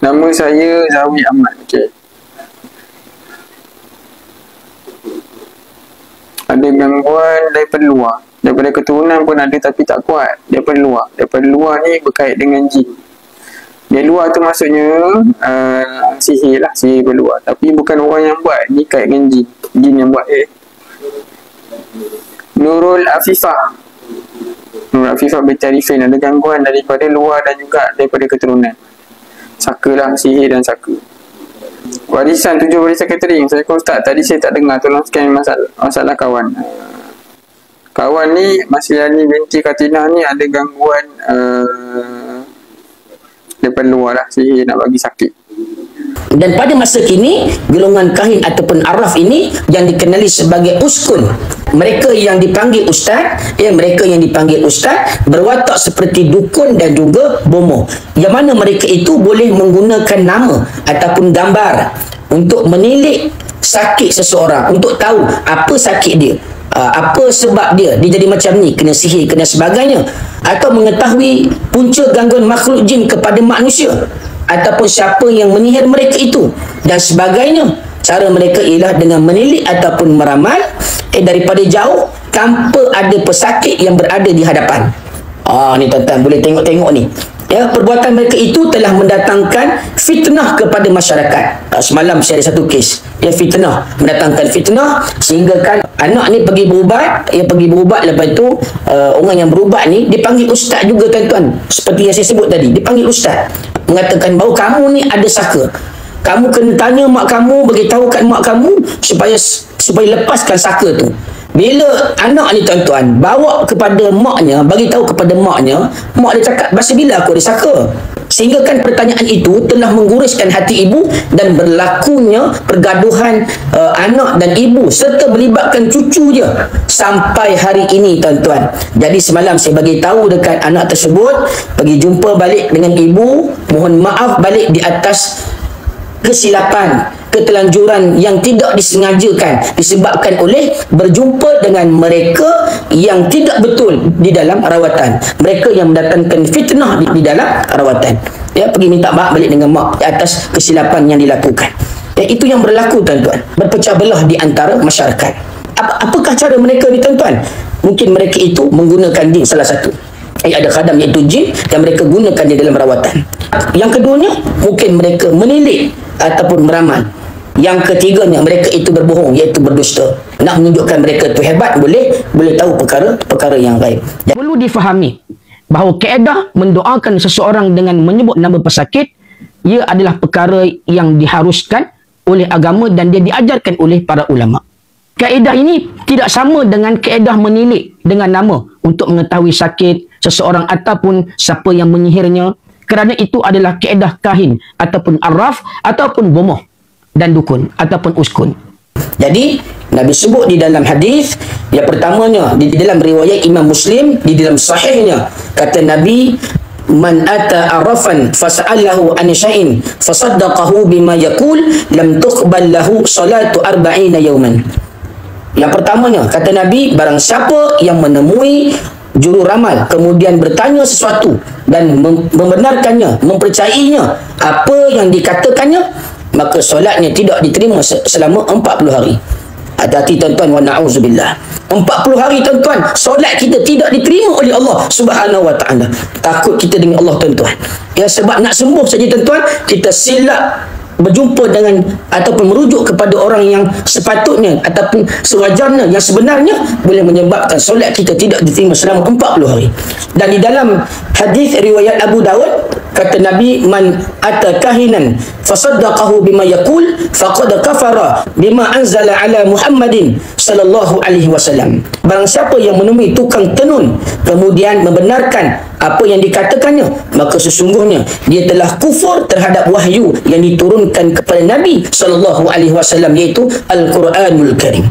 Nama saya Zawi Ahmad. Okey. Ada gangguan daripada luar. Daripada keturunan pun ada tapi tak kuat. Daripada luar. Daripada luar ni berkait dengan jin. Dari luar tu maksudnya sihir lah. Sihir berluar. Tapi bukan orang yang buat. Ni kait dengan jin. Jin yang buat. Nurul Afifah. Nurul Afifah binti Arifin. Ada gangguan daripada luar dan juga daripada keturunan. Saka lah. Sihir dan saka. Warisan 7 warisan catering. Saya kata Ustaz, tadi saya tak dengar. Tolong scan masalah kawan. Kawan ni, Masliani binti Katina ni ada gangguan daripada luar lah. Sihir nak bagi sakit. Dan pada masa kini, golongan kahin ataupun araf ini yang dikenali sebagai uskun. Mereka yang dipanggil ustaz, mereka yang dipanggil ustaz berwatak seperti dukun dan juga bomoh. Yang mana mereka itu boleh menggunakan nama ataupun gambar untuk menilik sakit seseorang, untuk tahu apa sakit dia, apa sebab dia jadi macam ni, kena sihir, kena sebagainya, atau mengetahui punca gangguan makhluk jin kepada manusia, ataupun siapa yang menyihir mereka itu dan sebagainya. Cara mereka ialah dengan menilik ataupun meramal daripada jauh tanpa ada pesakit yang berada di hadapan. Ni tuan-tuan boleh tengok-tengok ni. Ya, perbuatan mereka itu telah mendatangkan fitnah kepada masyarakat. Semalam saya ada satu kes. Fitnah, mendatangkan fitnah sehingga kan anak ni pergi berubat, lepas tu orang yang berubat ni dipanggil ustaz juga tuan-tuan. Seperti yang saya sebut tadi, dipanggil ustaz. Mengatakan bahawa kamu ni ada saka. Kamu kena tanya mak kamu, beritahu kat mak kamu supaya lepaskan saka tu. Bila anak ni tuan-tuan bawa kepada maknya, bagi tahu kepada maknya, mak dia cakap, "Masa bila aku ada saka?" Sehingga kan pertanyaan itu telah mengguruskan hati ibu dan berlakunya pergaduhan anak dan ibu serta melibatkan cucu dia sampai hari ini tuan-tuan. Jadi semalam saya bagi tahu dekat anak tersebut, pergi jumpa balik dengan ibu, mohon maaf balik di atas kesilapan, ketelanjuran yang tidak disengajakan disebabkan oleh berjumpa dengan mereka yang tidak betul di dalam rawatan, mereka yang mendatangkan fitnah di dalam rawatan. Pergi minta maaf balik dengan mak di atas kesilapan yang dilakukan. Itu yang berlaku tuan-tuan, berpecah belah di antara masyarakat. Apakah cara mereka ni tuan-tuan? Mungkin mereka itu menggunakan jin salah satu. Ada khadam iaitu jin yang mereka gunakan di dalam rawatan. Yang keduanya, mungkin mereka menilik ataupun meramal. Yang ketiganya, mereka itu berbohong, iaitu berdusta. Nak menunjukkan mereka itu hebat, boleh tahu perkara yang gaib. Perlu difahami bahawa kaedah mendoakan seseorang dengan menyebut nama pesakit, ia adalah perkara yang diharuskan oleh agama dan dia diajarkan oleh para ulama. Kaedah ini tidak sama dengan kaedah menilik dengan nama untuk mengetahui sakit seseorang ataupun siapa yang menyihirnya, kerana itu adalah kaedah kahin ataupun arraf ataupun bomoh dan dukun ataupun uskun. Jadi Nabi sebut di dalam hadis, yang pertamanya di dalam riwayat Imam Muslim, di dalam sahihnya, kata Nabi, "Man ata arafan fas'alahu an syai'in fasaddaqahu bima yaqul lam tuqbal lahu salatu 40 yawman." Yang pertamanya kata Nabi, barang siapa yang menemui juru ramal kemudian bertanya sesuatu dan membenarkannya, mempercayainya apa yang dikatakannya, maka solatnya tidak diterima selama 40 hari. Hati-hati tuan-tuan, wa na'udzubillah. 40 hari tuan-tuan, solat kita tidak diterima oleh Allah Subhanahu wa ta'ala. Takut kita dengan Allah tuan-tuan. Sebab nak sembuh saja tuan-tuan, kita silap berjumpa dengan ataupun merujuk kepada orang yang sepatutnya ataupun sewajarnya, yang sebenarnya boleh menyebabkan solat kita tidak diterima selama 40 hari. Dan di dalam hadis riwayat Abu Dawud, kata Nabi, "Man ata kahinan fasaddaqahu bima yaqul faqad kafara bima anzala ala Muhammadin sallallahu alaihi wasallam." Barang siapa yang menemui tukang tenun kemudian membenarkan apa yang dikatakannya, maka sesungguhnya dia telah kufur terhadap wahyu yang diturunkan kepada Nabi sallallahu alaihi wasallam, iaitu Al-Quranul Karim.